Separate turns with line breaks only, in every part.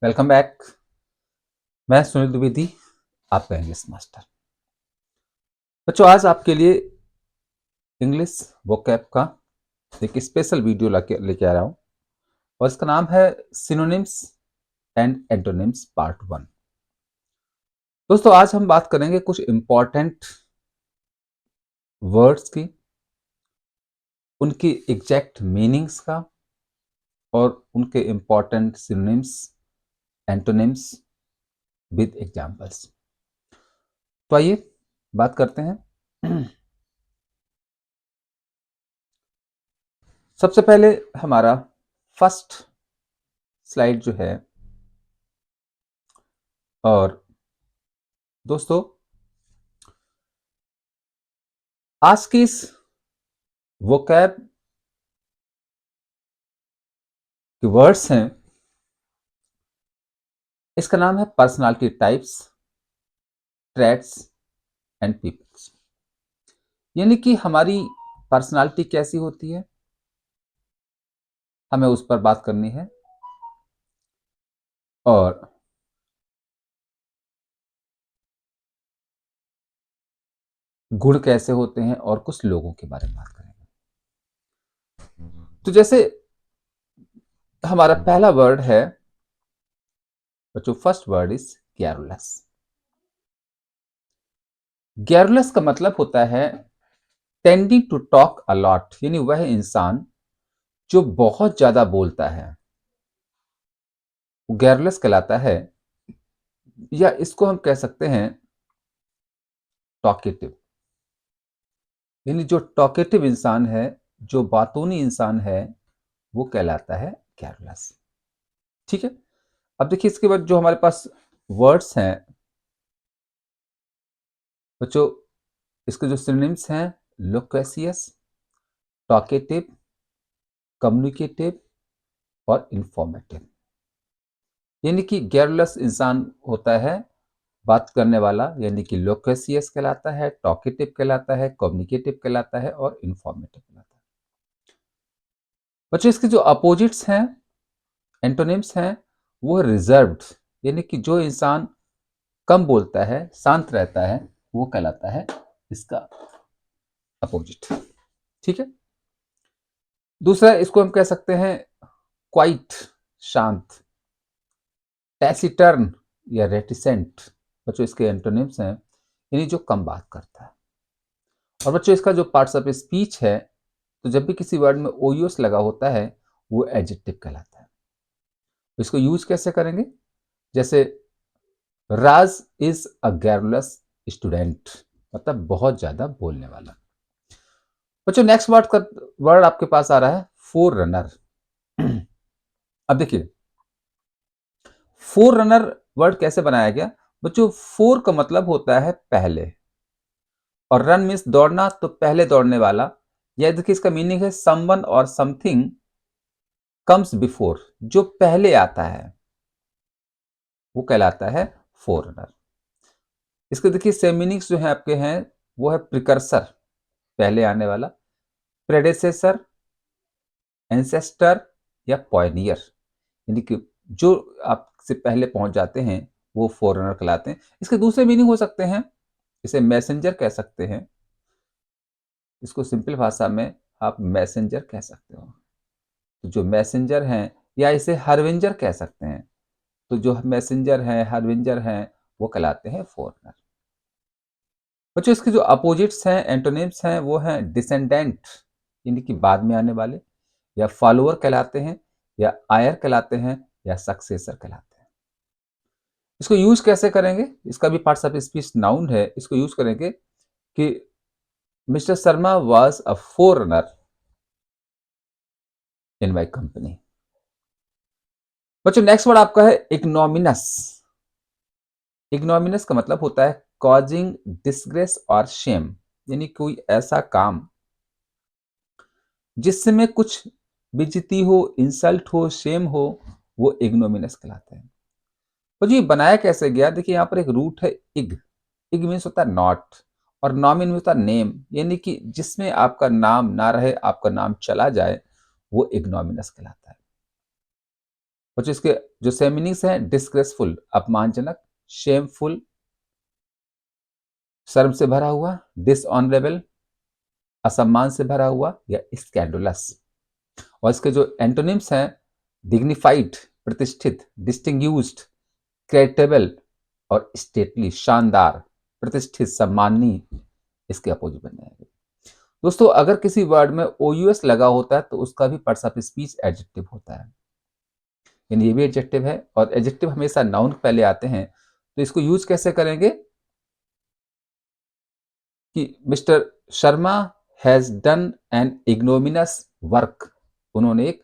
Welcome back. मैं सुनील द्विवेदी, आपका English master. बच्चों, आज आपके लिए इंग्लिश वोकैब का एक स्पेशल वीडियो लेके आ रहा हूं और इसका नाम है सिनोनिम्स एंड एंटोनिम्स पार्ट 1। दोस्तों, आज हम बात करेंगे कुछ इंपॉर्टेंट वर्ड्स की, उनकी एग्जैक्ट मीनिंग्स का और उनके important synonyms antonyms with examples. तो आइए बात करते हैं। सबसे पहले हमारा फर्स्ट स्लाइड जो है, और दोस्तों आज की इस वोकैब के वर्ड्स हैं, इसका नाम है personality types, traits and peoples. यानी कि हमारी पर्सनालिटी कैसी होती है, हमें उस पर बात करनी है, और गुण कैसे होते हैं और कुछ लोगों के बारे में बात करेंगे। तो जैसे हमारा पहला वर्ड है बच्चों, first word is garrulous. Garrulous का मतलब होता है टेंडिंग टू टॉक अलॉट, यानी वह इंसान जो बहुत ज्यादा बोलता है वो गैरुलस कहलाता है, या इसको हम कह सकते हैं टॉकेटिव। यानी जो टॉकेटिव इंसान है, जो बातूनी इंसान है, वो कहलाता है गैरुलस। ठीक है। अब देखिए, इसके बाद जो हमारे पास वर्ड्स हैं बच्चों, इसके जो सिनोनिम्स हैं, लोक्वेसियस, टॉकेटिव, कम्युनिकेटिव और इंफॉर्मेटिव। यानी कि गैरुलस इंसान होता है बात करने वाला, यानी कि लोक्वेसियस कहलाता है, टॉकेटिव कहलाता है, कम्युनिकेटिव कहलाता है और इंफॉर्मेटिव कहलाता है। बच्चों, इसके जो अपोजिट्स हैं, एंटोनिम्स हैं, वो रिजर्व्ड, यानी कि जो इंसान कम बोलता है, शांत रहता है, वो कहलाता है इसका अपोजिट। ठीक है। दूसरा, इसको हम कह सकते हैं क्वाइट, शांत, टैसिटर्न या रेटिसेंट। बच्चों, इसके एंटोनिम्स हैं, यानी जो कम बात करता है। और बच्चों, इसका जो पार्ट्स ऑफ स्पीच है, तो जब भी किसी वर्ड में ओयूएस लगा होता है, वो एडजेक्टिव कहलाता है। इसको यूज कैसे करेंगे? जैसे राज इज अ गैरुलस स्टूडेंट, मतलब बहुत ज्यादा बोलने वाला। बच्चों, नेक्स्ट वर्ड आपके पास आ रहा है फोर रनर। अब देखिए, फोर रनर वर्ड कैसे बनाया गया? बच्चों, फोर का मतलब होता है पहले, और रन मीन्स दौड़ना, तो पहले दौड़ने वाला। या देखिए, इसका मीनिंग है समवन और समथिंग कम्स बिफोर, जो पहले आता है वो कहलाता है फोर रनर। इसके देखिए सेम मीनिंग्स जो है आपके हैं, वो है प्रिकर्सर, पहले आने वाला, प्रेडेसेसर, एंसेस्टर या पॉयनियर, यानी कि जो आपसे पहले पहुंच जाते हैं वो फोरनर कहलाते हैं। इसके दूसरे मीनिंग हो सकते हैं, इसे मैसेंजर कह सकते हैं, इसको सिंपल भाषा में आप मैसेंजर कह सकते हो। तो जो मैसेंजर हैं, या इसे हार्वेंजर कह सकते हैं, तो जो मैसेंजर हैं, हार्वेंजर हैं, वो कहलाते हैं फोरनर। बच्चों, इसके जो अपोजिट्स हैं, एंटोनिम्स हैं, वो हैं डिसेंडेंट, यानी कि बाद में आने वाले, या फॉलोअर कहलाते हैं, या आयर कहलाते हैं, या सक्सेसर कहलाते हैं। इसको यूज कैसे करेंगे? इसका भी पार्ट्स ऑफ स्पीच नाउन है। इसको यूज करेंगे कि mister Sharma was a foreigner in my company. बच्चों, नेक्स्ट वर्ड आपका है इग्नोमिनस। इग्नोमिनस का मतलब होता है कॉजिंग डिसग्रेस और शेम, यानी कोई ऐसा काम जिसमें कुछ बेइज्जती हो, इंसल्ट हो, शेम हो, वो इग्नोमिनस कहलाता है। तो जी बनाया कैसे गया? देखिए, यहाँ पर एक रूट है इग। इग मीन्स होता है नॉट, और नॉमिन मीन्स होता है नेम, यानी कि जिसमें आपका नाम ना रहे, आपका नाम चला जाए, वो इग्नोमिनस कहलाता है। बच्चों इसके जो सेम मीनिंग्स हैं, डिस्ग्रेसफुल अपमानजनक, शेमफुल शर्म से भरा हुआ, डिसऑनरेबल असम्मान से भरा हुआ, या स्कैंडुलस। और इसके जो एंटोनिम्स हैं, डिग्निफाइड प्रतिष्ठित, डिस्टिंग्यूज्ड क्रेडिटेबल और स्टेटली शानदार प्रतिष्ठित सम्माननीय, इसके अपोजिट बन जाएंगे। दोस्तों अगर किसी वर्ड में OUS लगा होता है तो उसका भी पार्ट्स ऑफ स्पीच एडजेक्टिव होता है, यानी ये भी एडजेक्टिव है। और एडजेक्टिव हमेशा नाउन पहले आते हैं, तो इसको यूज कैसे करेंगे कि mister Sharma has done an ignominious work, उन्होंने एक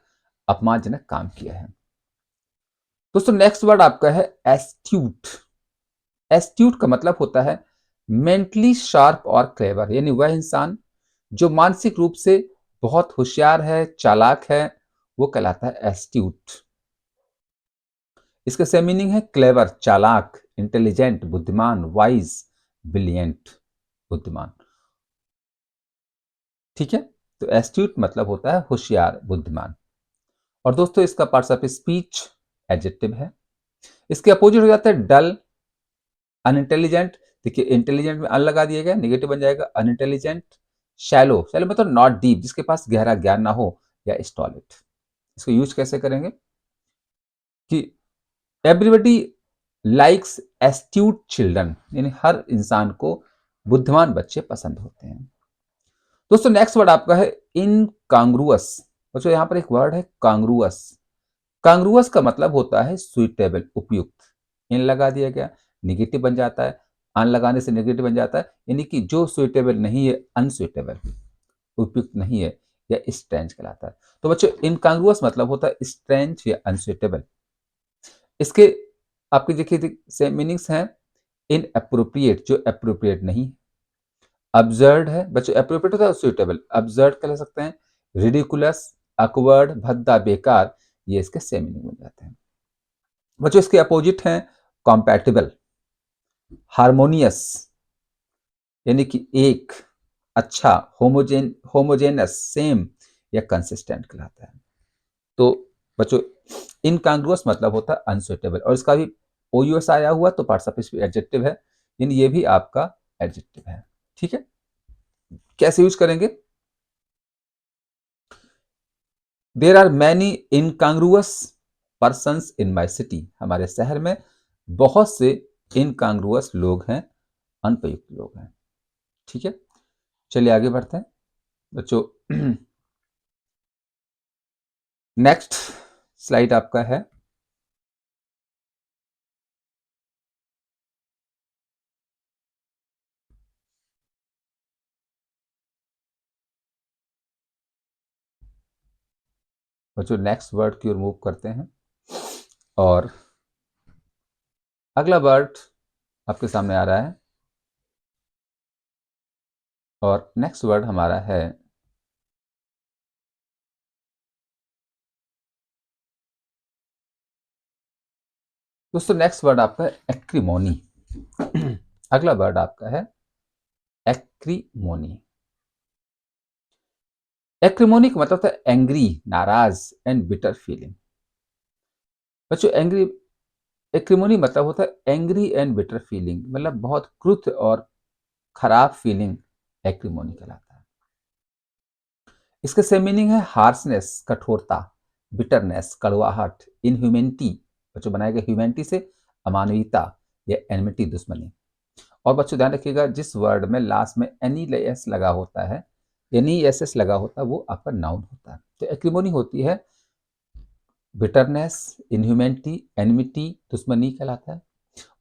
अपमानजनक काम किया है। दोस्तों नेक्स्ट वर्ड आपका है एस्ट्यूट। एस्ट्यूट का मतलब होता है मेंटली शार्प और क्लेवर, यानी वह इंसान जो मानसिक रूप से बहुत होशियार है, चालाक है, वो कहलाता है एस्ट्यूट। इसका सेम मीनिंग है क्लेवर चालाक, इंटेलिजेंट बुद्धिमान, वाइज ब्रिलियंट बुद्धिमान। ठीक है, तो एस्ट्यूट मतलब होता है होशियार, बुद्धिमान। और दोस्तों इसका पार्ट्स ऑफ स्पीच एडजेक्टिव है। इसके अपोजिट हो जाता है डल, अनइंटेलिजेंट। देखिए इंटेलिजेंट में अन लगा दिया गया, नेगेटिव बन जाएगा अनइंटेलिजेंट। शैलो, शैलो मतलब नॉट डीप, जिसके पास गहरा ज्ञान ना हो, या स्टॉलिड। इसको यूज कैसे करेंगे कि एवरीबडी लाइक्स एस्ट्यूट चिल्ड्रन, यानी हर इंसान को बुद्धिमान बच्चे पसंद होते हैं। दोस्तों नेक्स्ट वर्ड आपका है इनकांग्रुअस। बच्चों यहां पर एक वर्ड है कांग्रुअस। कांग्रुअस का मतलब होता है सुइटेबल, उपयुक्त। इन लगा दिया गया, निगेटिव बन जाता है, अन लगाने से नेगेटिव बन जाता है, यानी कि जो सुइटेबल नहीं है, अनसुइटेबल, उपयुक्त नहीं है, या स्ट्रेंज कहलाता है। तो बच्चों इनकांग्रुअस मतलब होता है स्ट्रेंज या अनसुइटेबल। इसके आपके देखिए सेम मीनिंग्स हैं, इन अप्रोप्रिएट जो अप्रोप्रिएट नहीं, अब्सर्ड है बच्चों, अप्रोप्रिएट होता है सुइटेबल, अब्सर्ड कह सकते हैं, रिडिकुलस, अकवर्ड, भद्दा, बेकार, ये इसके सेम मीनिंग बन जाते हैं। बच्चों इसके अपोजिट हैं कॉम्पैटिबल, हार्मोनियस यानी कि एक, अच्छा, होमोजेनस सेम, या कंसिस्टेंट कहलाता है। तो बच्चों इनकांग्रुअस मतलब होता है अनसुइटेबल, और इसका भी OUS आया हुआ तो पार्ट्स ऑफ स्पीच एडजेक्टिव है, यानी ये भी आपका एडजेक्टिव है। ठीक है, कैसे यूज करेंगे? There are many incongruous persons in my city, हमारे शहर में बहुत से इनकांग्रुअस लोग हैं, अनुपयुक्त लोग हैं। ठीक है, चलिए आगे बढ़ते हैं बच्चों। नेक्स्ट स्लाइड आपका है बच्चों, नेक्स्ट वर्ड की ओर मूव करते हैं। और अगला वर्ड आपके सामने आ रहा है, और नेक्स्ट वर्ड हमारा है दोस्तों, नेक्स्ट वर्ड आपका है एक्रीमोनी। अगला वर्ड आपका है एक्रीमोनी। एक्रीमोनी का मतलब था एंग्री, नाराज, एंड बिटर फीलिंग। बच्चों एंग्री, एक्रीमोनी मतलब होता है एंग्री एंड बिटर फीलिंग, मतलब बहुत क्रुद्ध और खराब फीलिंग एक्रीमोनी कहलाता है। इसका सेम मीनिंग है हार्सनेस, कठोरता, बिटरनेस, कड़वाहट, इनह्यूमैनिटी, बच्चों बनाया गया ह्यूमैनिटी से, अमानवीयता, या एनमिटी, दुश्मनी। और बच्चों ध्यान रखिएगा जिस वर्ड में लास्ट में एनईएस लगा होता है, एनईएसएस लगा होता है, वो आपका नाउन होता है। तो एक्रीमोनी होती है बिटरनेस, इनह्यूमैनिटी, एनमिटी, दुश्मनी कहलाता है।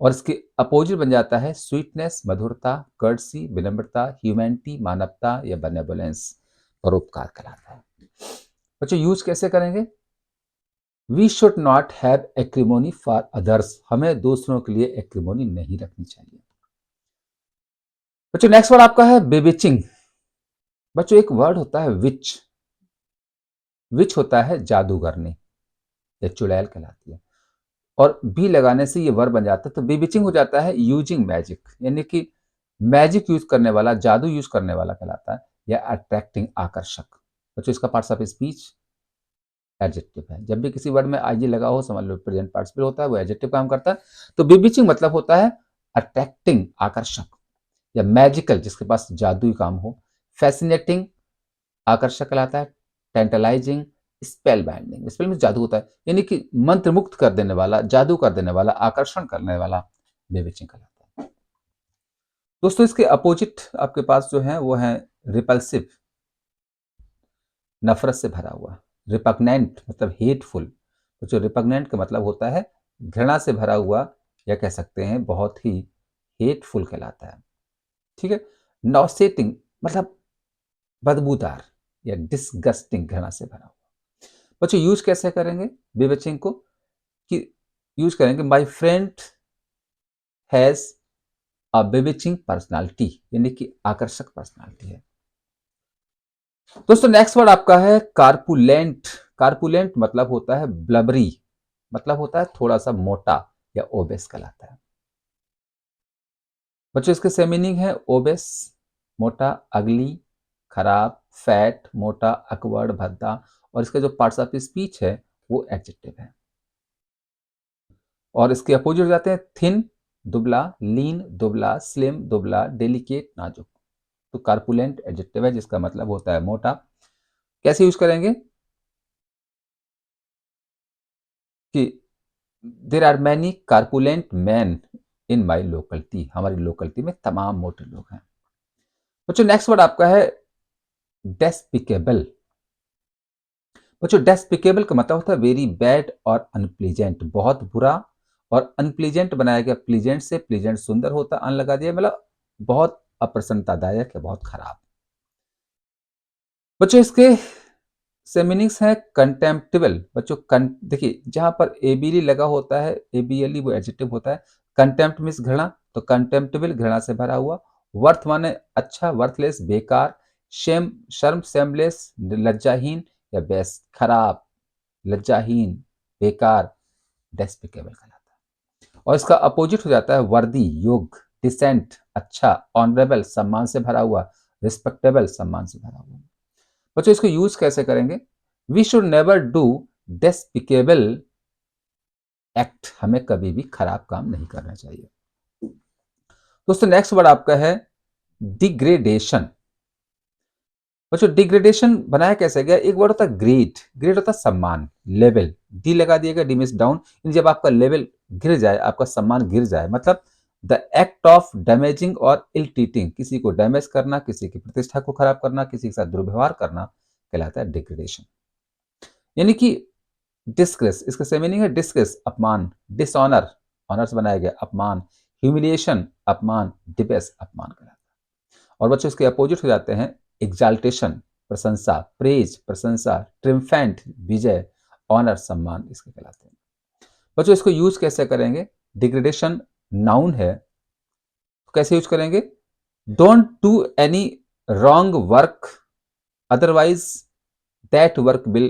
और इसके अपोजिट बन जाता है स्वीटनेस, मधुरता, कर्टसी, विनम्रता, ह्यूमैनिटी, मानवता, या बेनेवोलेंस, परोपकार कहलाता है। बच्चों यूज कैसे करेंगे? We should not have acrimony for others, हमें दूसरों के लिए एक्रीमोनी नहीं रखनी चाहिए। बच्चों नेक्स्ट वर्ड आपका है बेविचिंग। बच्चों एक वर्ड होता है विच, विच होता है जादूगरनी या चुड़ैल कहलाती है, और बी लगाने से ये वर्ड बन जाता है, तो बेविचिंग हो जाता है यूजिंग मैजिक, यानी कि मैजिक यूज करने वाला, जादू यूज करने वाला कहलाता है, या अट्रैक्टिंग, आकर्षक। बच्चों इसका पार्ट्स ऑफ स्पीच एडजेक्टिव है। जब भी किसी वर्ड में आईजी लगा हो समझ लो प्रेजेंट पार्टिसिपल होता है, वो एडजेक्टिव काम करता है। तो बिबिचिंग मतलब होता है अट्रैक्टिंग, आकर्षक, या मैजिकल जिसके पास जादुई काम हो, फैसिनेटिंग आकर्षक कहलाता है, टेंटलाइजिंग, स्पेल बाइंडिंग, स्पेल में जादू होता है, यानी कि मंत्र मुक्त कर देने वाला, जादू कर देने वाला, आकर्षण करने वाला बेविचिंग कहलाता है। दोस्तों इसके अपोजिट आपके पास जो है वो है रिपल्सिव, नफरत से भरा हुआ, रिपग्नेंट मतलब हेटफुल। तो जो रिपग्नेंट का मतलब होता है घृणा से भरा हुआ, या कह सकते हैं बहुत ही हेटफुल कहलाता है। ठीक है। नॉसेटिंग मतलब बदबूदार या डिसगस्टिंग, घृणा से भरा हुआ। बच्चों यूज कैसे करेंगे बेविचिंग को, कि यूज करेंगे my friend has a bewitching personality, यानी कि आकर्षक पर्सनालिटी है। दोस्तों नेक्स्ट वर्ड आपका है कारपुलेंट। कारपुलेंट मतलब होता है ब्लबरी, मतलब होता है थोड़ा सा मोटा या ओबेस कहलाता है। बच्चों इसके सेम मीनिंग है ओबेस मोटा, अगली खराब, फैट मोटा, अकवर्ड भद्दा, और इसके जो पार्ट्स ऑफ स्पीच है वो एडजेक्टिव है। और इसके अपोजिट हो जाते हैं थिन दुबला, लीन दुबला, स्लिम दुबला, डेलिकेट नाजुक। तो कार्पुलेंट एडजेक्टिव है जिसका मतलब होता है मोटा। कैसे यूज करेंगे कि there are many corpulent man in my locality, हमारी लोकलिटी में तमाम मोटे लोग हैं। बच्चों नेक्स्ट वर्ड आपका है डेस्पिकेबल। बच्चों डेस्पिकेबल का मतलब होता है वेरी बैड और अनप्लीजेंट, बहुत बुरा, और अनप्लीजेंट बनाया गया प्लीजेंट से, प्लीजेंट सुंदर होता, अन लगा दिया मतलब बहुत अप्रसन्नतादायक है, बहुत खराब। बच्चों इसके से मीनिंग्स है कंटेम्प्टिबल। बच्चों देखिए जहां पर एबीली लगा होता है, एबीएलई वो एडजेक्टिव होता है। कंटेम्प्ट मीन्स घृणा, तो कंटेम्प्टिबल घृणा से भरा हुआ। वर्थ माने अच्छा, वर्थलेस बेकार, शेम शर्म, शेमलेस लज्जाहीन, या बेस्ट खराब, लज्जाहीन, बेकार, डेस्पिकेबल कहलाता है। और इसका अपोजिट हो जाता है वर्दी, योग्य, डिसेंट अच्छा, ऑनरेबल सम्मान से भरा हुआ, रिस्पेक्टेबल सम्मान से भरा हुआ। बच्चों इसको यूज कैसे करेंगे, we should never do despicable act, हमें कभी भी खराब काम नहीं करना चाहिए। दोस्तों नेक्स्ट वर्ड आपका है डिग्रेडेशन। बच्चों डिग्रेडेशन बनाया कैसे गया, एक वर्ड होता है ग्रेड, ग्रेड होता है सम्मान, लेवल, डी लगा दिएगा, डी मीन्स डाउन, जब आपका लेवल गिर जाए, आपका सम्मान गिर जाए, मतलब द एक्ट ऑफ डैमेजिंग और इल ट्रीटिंग, किसी को डैमेज करना, किसी की प्रतिष्ठा को खराब करना, किसी के साथ दुर्व्यवहार करना कहलाता है डिग्रेडेशन। यानी कि डिस्ग्रेस, इसका सेम मीनिंग है डिस्ग्रेस अपमान, डिसऑनर ऑनर से बनाया गया अपमान, ह्यूमिलिएशन अपमान, डिबेस अपमान कहलाता है। और बच्चों इसके अपोजिट हो जाते हैं एग्जाल्टेशन प्रशंसा, प्रेज प्रशंसा, ट्रिम्फेंट विजय, ऑनर सम्मान इसके कहलाते हैं। बच्चों इसको यूज कैसे करेंगे, डिग्रेडेशन नाउन है तो कैसे यूज करेंगे, don't do any wrong work otherwise that work will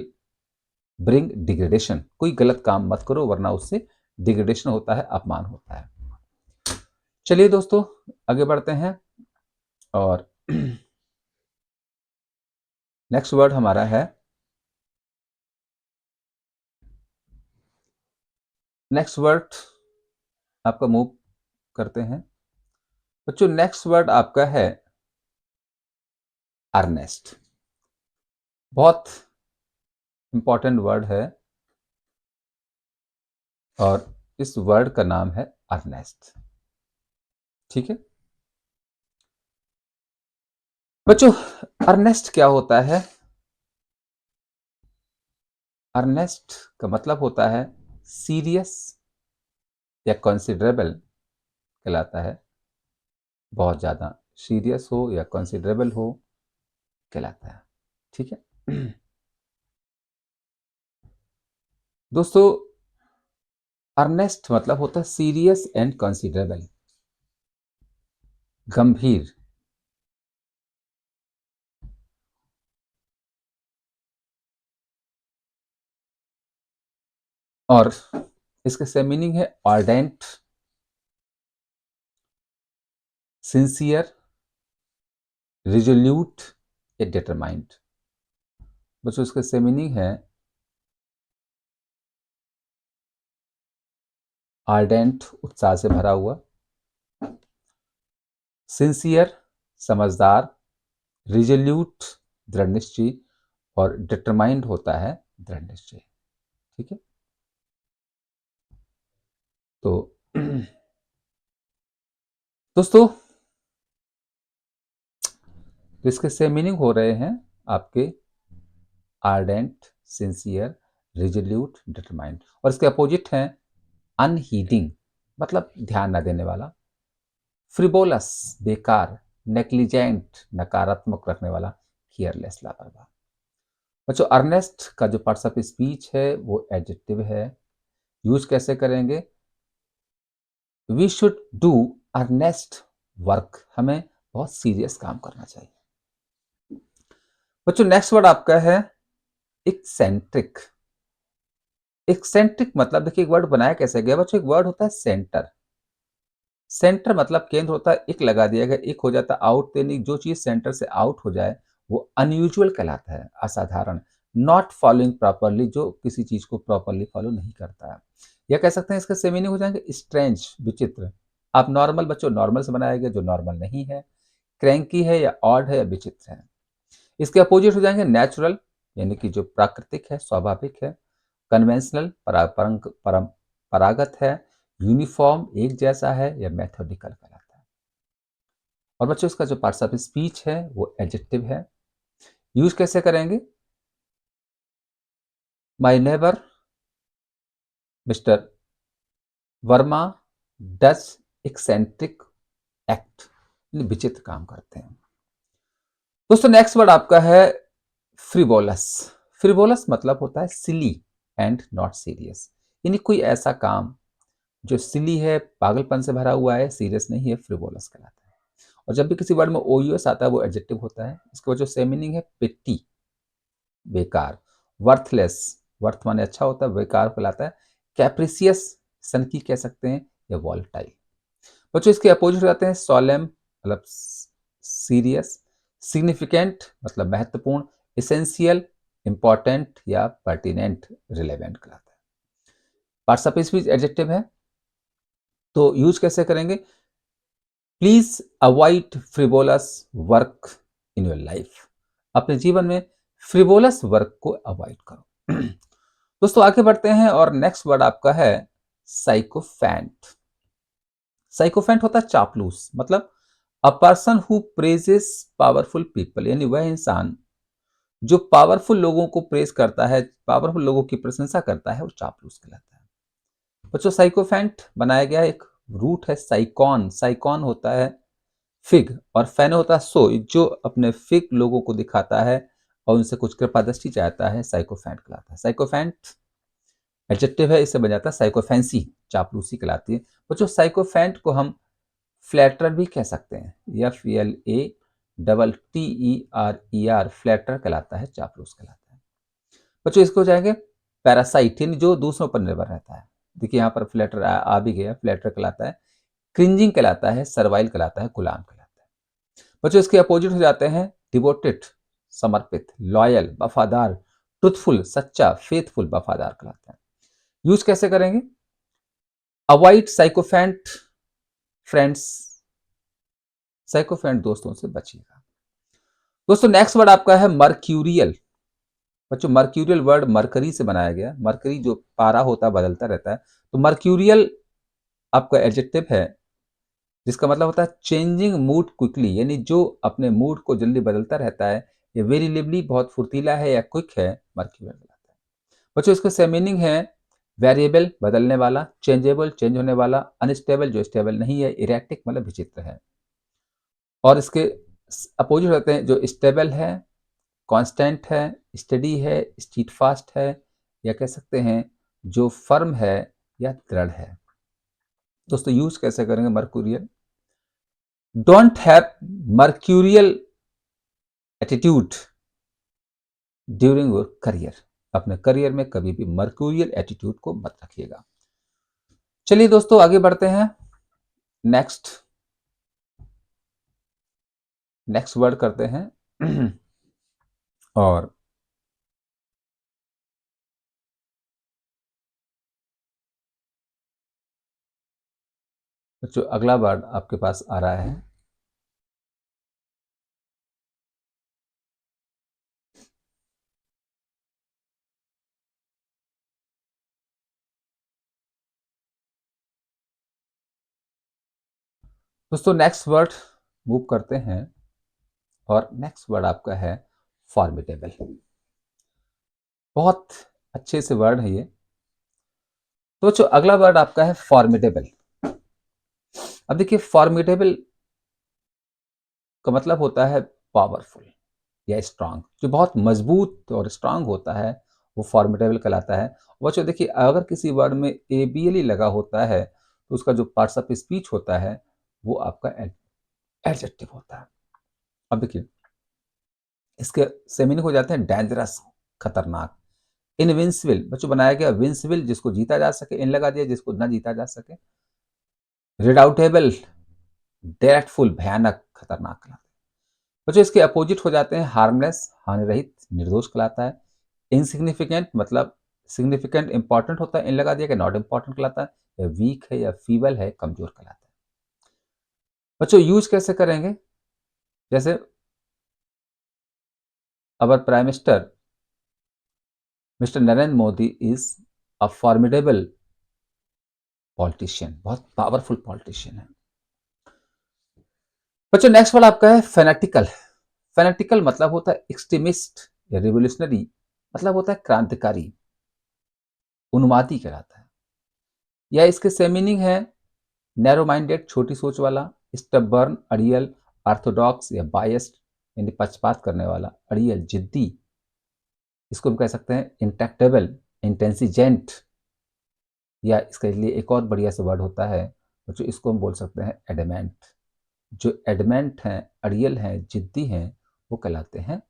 bring degradation, कोई गलत काम मत करो वरना उससे डिग्रेडेशन होता है, अपमान होता है। चलिए दोस्तों आगे बढ़ते हैं, और नेक्स्ट वर्ड हमारा है, नेक्स्ट वर्ड आपका मूव करते हैं। बच्चों नेक्स्ट वर्ड आपका है अर्नेस्ट, बहुत इंपॉर्टेंट वर्ड है, और इस वर्ड का नाम है अर्नेस्ट। ठीक है बच्चों, अर्नेस्ट क्या होता है, अर्नेस्ट का मतलब होता है सीरियस या कंसिडरेबल कहलाता है, बहुत ज्यादा सीरियस हो या कंसिडरेबल हो कहलाता है। ठीक है दोस्तों, अर्नेस्ट मतलब होता है सीरियस एंड कंसिडरेबल, गंभीर। और इसके सेम मीनिंग है आर्डेंट, सिंसियर, रिजोल्यूट या डिटरमाइंड। बच्चों इसके सेम मीनिंग है आर्डेंट उत्साह से भरा हुआ, सिंसियर समझदार, रिजोल्यूट दृढ़ निश्चय, और डिटरमाइंड होता है दृढ़ निश्चय। ठीक है, तो दोस्तों इसके सेम मीनिंग हो रहे हैं आपके आर्डेंट, सिंसियर, रिजोल्यूट, डिटरमाइंड, और इसके अपोजिट हैं अनहीडिंग मतलब ध्यान न देने वाला, फ्रिबोलस बेकार, नेग्लिजेंट नकारात्मक रखने वाला, केयरलेस लापरवाह। बच्चों अर्नेस्ट का जो पार्ट्स ऑफ स्पीच है वो एडजेक्टिव है। यूज कैसे करेंगे? We should do earnest work, हमें बहुत सीरियस काम करना चाहिए। बच्चों नेक्स्ट वर्ड आपका है एक्सेंट्रिक। एक्सेंट्रिक मतलब देखिए एक वर्ड बनाया कैसे गया बच्चों, एक वर्ड होता है सेंटर। सेंटर मतलब केंद्र होता है, एक लगा दिया गया, एक हो जाता है आउट, यानी जो चीज सेंटर से आउट हो जाए वो अनयूजुअल कहलाता है, असाधारण। नॉट फॉलोइंग प्रॉपरली, जो किसी चीज को प्रॉपरली फॉलो नहीं करता है। या कह सकते हैं इसके सेम मीनिंग हो जाएंगे स्ट्रेंज, विचित्र। आप नॉर्मल बच्चों नॉर्मल से बनाया गया जो नॉर्मल नहीं है, क्रैंकी है या ऑड है या विचित्र है। इसके अपोजिट हो जाएंगे नेचुरल, यानी कि जो प्राकृतिक है, स्वाभाविक है, कन्वेंशनल परंपरागत है, यूनिफॉर्म एक जैसा है, या मेथोडिकल कहलाता है। और बच्चों इसका जो पार्ट्स ऑफ स्पीच है वो एडजेक्टिव है। यूज कैसे करेंगे? My neighbour mister Verma does eccentric act, विचित्र काम करते हैं। दोस्तों नेक्स्ट वर्ड आपका है फ्रिवोलस। फ्रिवोलस मतलब होता है सिली एंड नॉट सीरियस, यानी कोई ऐसा काम जो सिली है, पागलपन से भरा हुआ है, सीरियस नहीं है, फ्रिवोलस कहलाता है। और जब भी किसी वर्ड में ओ यूएस आता है वो एडजेक्टिव होता है। इसका जो सेम मीनिंग है पिट्टी बेकार, वर्थलेस वर्थ माने अच्छा होता है, बेकार कहलाता है, कैप्रिसियस सनकी कह सकते हैं, या वॉल्टाइल। बच्चों इसके अपोजिट हो जाते हैं सोलेम मतलब सीरियस, सिग्निफिकेंट मतलब महत्वपूर्ण, इसेंशियल इंपॉर्टेंट या पर्टिनेंट रिलेवेंट कहलाता है। पार्ट्स ऑफ स्पीच एडजेक्टिव है, तो यूज कैसे करेंगे? Please avoid frivolous work in your life, अपने जीवन में फ्रिवोलस वर्क को अवॉइड करो। दोस्तों आगे बढ़ते हैं और नेक्स्ट वर्ड आपका है साइकोफैंट। साइकोफैंट होता है चापलूस, मतलब a person who praises powerful people, यानी वह इंसान जो पावरफुल लोगों को प्रेज करता है, पावरफुल लोगों की प्रशंसा करता है, वो चापलूस कहलाता है। बच्चों साइकोफैंट बनाया गया एक रूट है साइकॉन, साइकॉन होता है फिग, और फैन होता है सो, जो अपने फिग लोगों को दिखाता है और उनसे कुछ कृपा दृष्टि चाहता है, साइकोफैंट कहलाता है। साइकोफैंट एडजेक्टिव है, इससे बन जाता है साइकोफैंसी, चापलूसी कहलाती है। बच्चों साइकोफैंट को हम फ्लैटर भी कह सकते हैं, FLATTER, फ्लैटर कहलाता है, चापलूस कहलाता है। बच्चों इसको जाएंगे पैरासाइट, यानी जो दूसरों पर निर्भर रहता है। देखिए यहाँ पर फ्लैटर आ भी गया, फ्लैटर कहलाता है, क्रिंजिंग कहलाता है, सर्वाइल कहलाता है, गुलाम कहलाता है। बच्चों इसके अपोजिट हो जाते हैं डिवोटेड समर्पित, लॉयल वफादार, ट्रुथफुल सच्चा, फेथफुल वफादार कहलाता है। यूज कैसे करेंगे? अवॉइड साइकोफैंट फ्रेंड्स, साइकोफैंट दोस्तों से बचिएगा। दोस्तों नेक्स्ट वर्ड आपका है मर्क्यूरियल। बच्चों मर्क्यूरियल वर्ड मरकरी से बनाया गया, मरकरी जो पारा होता है बदलता रहता है, तो मर्क्यूरियल आपका एडजेक्टिव है जिसका मतलब होता है चेंजिंग मूड क्विकली, यानी जो अपने मूड को जल्दी बदलता रहता है, ये वेरी लिवली बहुत फुर्तीला है या क्विक है, मर्क्यूरियल कहलाता है। बच्चों इसका सेम मीनिंग है वेरिएबल बदलने वाला, चेंजेबल चेंज होने वाला, अनस्टेबल जो स्टेबल नहीं है, इरेक्टिक मतलब विचित्र है। और इसके अपोजिट होते हैं जो स्टेबल है, कांस्टेंट है, स्टडी है, स्टीट फास्ट है, या कह सकते हैं जो फर्म है या दृढ़ है। दोस्तों यूज कैसे करेंगे mercurial? Don't have mercurial attitude during your career, अपने करियर में कभी भी मर्क्यूरियल एटीट्यूड को मत रखिएगा। चलिए दोस्तों आगे बढ़ते हैं, नेक्स्ट नेक्स्ट वर्ड करते हैं और बच्चों अगला वर्ड आपके पास आ रहा है दोस्तों। नेक्स्ट वर्ड मूव करते हैं और नेक्स्ट वर्ड आपका है फॉर्मिडेबल। बहुत अच्छे से वर्ड है ये। तो बच्चों अगला वर्ड आपका है फॉर्मिडेबल। अब देखिए फॉर्मिडेबल का मतलब होता है पावरफुल या स्ट्रांग। जो बहुत मजबूत और स्ट्रांग होता है वो फॉर्मिडेबल कहलाता है। बच्चों देखिए अगर किसी वर्ड में एबीएल लगा होता है तो उसका जो पार्ट्स ऑफ स्पीच होता है वो आपका एडजेक्टिव होता है। अब देखिए इसके से मीनिंग हो जाते हैं डेंजरस, खतरनाक। इनविंसिबल, बच्चों बनाया गया विंसिबल, जिसको जीता जा सके, इन लगा दिया जिसको ना जीता जा सके। रिडाउटेबल, डेथफुल, भयानक, खतरनाक कहलाता है। बच्चों इसके अपोजिट हो जाते हैं हार्मलेस, हानि रहित, निर्दोष कहलाता है। इनसिग्निफिकेंट मतलब सिग्निफिकेंट, इंपॉर्टेंट होता है, इन लगा दिया कि नॉट इंपॉर्टेंट कहलाता है। या वीक है या फीबल है, कमजोर कहलाता है। बच्चों यूज कैसे करेंगे? जैसे our prime minister mister Narendra Modi is a formidable politician, बहुत पावरफुल पॉलिटिशियन है। बच्चों नेक्स्ट वर्ड आपका है फेनेटिकल। फेनेटिकल मतलब होता है एक्सट्रीमिस्ट या रिवोल्यूशनरी, मतलब होता है क्रांतिकारी, उन्मादी कहलाता है। या इसके सेम मीनिंग है नैरो माइंडेड, छोटी सोच वाला, स्टबर्न, अड़ियल, ऑर्थोडॉक्स या बायस्ड यानी पक्षपात करने वाला, अड़ियल, जिद्दी। इसको हम कह सकते हैं इंट्रैक्टेबल, इंटेंसिजेंट। या इसके लिए एक और बढ़िया सा वर्ड होता है बच्चों, इसको हम बोल सकते हैं एडमेंट। जो एडमेंट हैं, अड़ियल हैं, जिद्दी हैं, वो कहलाते हैं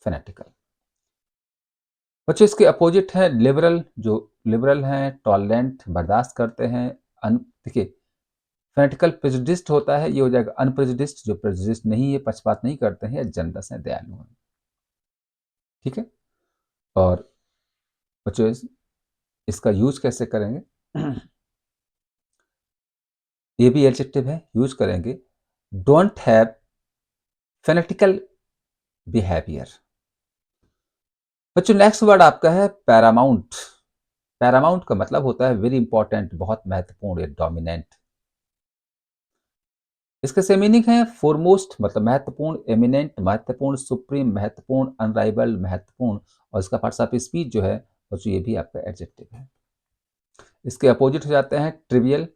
फेनेटिकल। बच्चों इसके अपोजिट है लिबरल। जो लिबरल हैं, टॉलरेंट, बर्दाश्त करते हैं। देखिए फेनेटिकल प्रेजुडिस्ड होता है, ये हो जाएगा अनप्रेजुडिस्ड, जो प्रेजुडिस्ड नहीं है, पक्षपात नहीं करते हैं, या जनरस हैं, दयालु हैं। ठीक है। और बच्चों इसका यूज कैसे करेंगे? ये भी एडजेक्टिव है, यूज करेंगे डोंट हैव फेनेटिकल बिहेवियर। बच्चों नेक्स्ट वर्ड आपका है पैरामाउंट। पैरामाउंट का मतलब होता है वेरी इंपॉर्टेंट, बहुत महत्वपूर्ण या डोमिनेंट। इसके से मीनिंग है फोरमोस्ट मतलब महत्वपूर्ण, एमिनेंट महत्वपूर्ण, सुप्रीम महत्वपूर्ण, अनराइवल्ड महत्वपूर्ण। और इसका पार्ट्स ऑफ स्पीच जो है बच्चों ये भी आपका एडजेक्टिव है। इसके अपोजिट हो जाते हैं ट्रिवियल,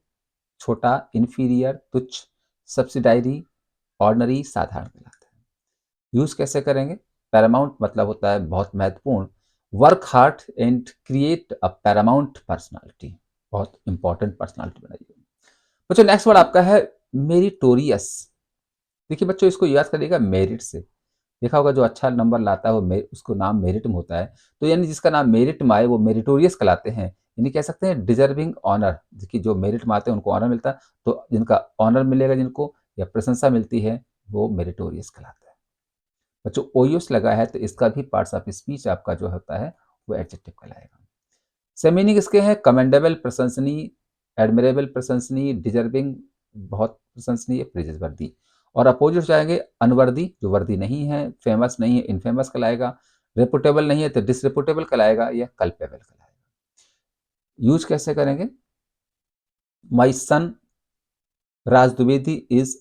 छोटा, इंफीरियर, तुच्छ, सब्सिडायरी, ऑर्डनरी, साधारण कहलाता है। यूज कैसे करेंगे? पैरामाउंट मतलब होता है बहुत महत्वपूर्ण, work hard and create a Paramount personality, बहुत इंपॉर्टेंट पर्सनालिटी बनाइए। बच्चों नेक्स्ट वर्ड आपका है मेरिटोरियस। देखिए बच्चों इसको याद करिएगा मेरिट से। देखा होगा जो अच्छा नंबर लाता है वो उसको नाम मेरिट में होता है। तो यानी जिसका नाम मेरिट में आए वो मेरिटोरियस कहलाते हैं, यानी कह सकते हैं डिजर्विंग ऑनर। देखिए जो मेरिट में आते हैं उनको ऑनर मिलता है, तो जिनका ऑनर मिलेगा, जिनको या प्रशंसा मिलती है, वो मेरिटोरियस कहलाता है। बच्चों ओयूस लगा है तो इसका भी पार्ट्स ऑफ स्पीच आपका जो होता है वो एडजेक्टिव कहलाएगा। सेम मीनिंग इसके हैं कमेंडेबल, प्रशंसनीय, एडमिरेबल, प्रशंसनीय, डिजर्विंग, बहुत प्रशंसनीय, प्रेजवर्दी। और अपोजिट हो जाएंगे अनवर्दी, जो वर्दी नहीं है, फेमस नहीं है, इनफेमस कहलाएगा। रेपुटेबल नहीं है तो डिसरेपुटेबल कहलाएगा या कल्पेबल कहलाएगा। यूज कैसे करेंगे? My son Raj Dwivedi is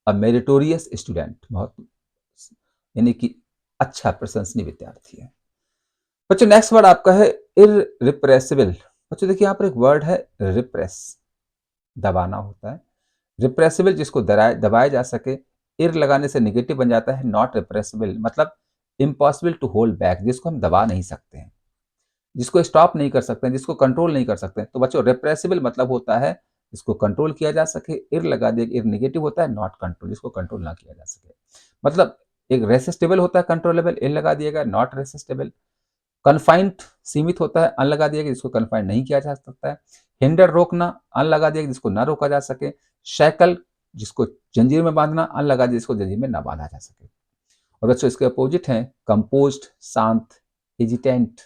a meritorious student, बहुत यानी कि अच्छा प्रशंसनीय विद्यार्थी है। बच्चों नेक्स्ट वर्ड आपका है इररिप्रेसिबल। बच्चों देखिए यहाँ पर एक वर्ड है रिप्रेस, दबाना होता है। रिप्रेसिबल जिसको दबाया जा सके, इर लगाने से निगेटिव बन जाता है, नॉट रिप्रेसिबल मतलब इम्पॉसिबल टू होल्ड बैक, जिसको हम दबा नहीं सकते हैं, जिसको स्टॉप नहीं कर सकते हैं, जिसको कंट्रोल नहीं कर सकते हैं। तो बच्चों रिप्रेसिबल मतलब होता है जिसको कंट्रोल किया जा सके, इर लगा दिया, इर निगेटिव होता है, नॉट कंट्रोल जिसको कंट्रोल ना किया जा सके। मतलब एक रेसिस्टेबल होता है कंट्रोलेबल, इन लगा दिएगा, नॉट रेसिस्टेबल। कन्फाइंड सीमित होता है, अन लगा दिया जिसको कन्फाइंड नहीं किया जा सकता है। हिंडर रोकना, अन लगा दिया जिसको ना रोका जा सके। शैकल जिसको जंजीर में बांधना, अन लगा दिया जिसको जंजीर में ना बांधा जा सके। और बच्चों इसके अपोजिट है कंपोज्ड, शांत, हेजिटेंट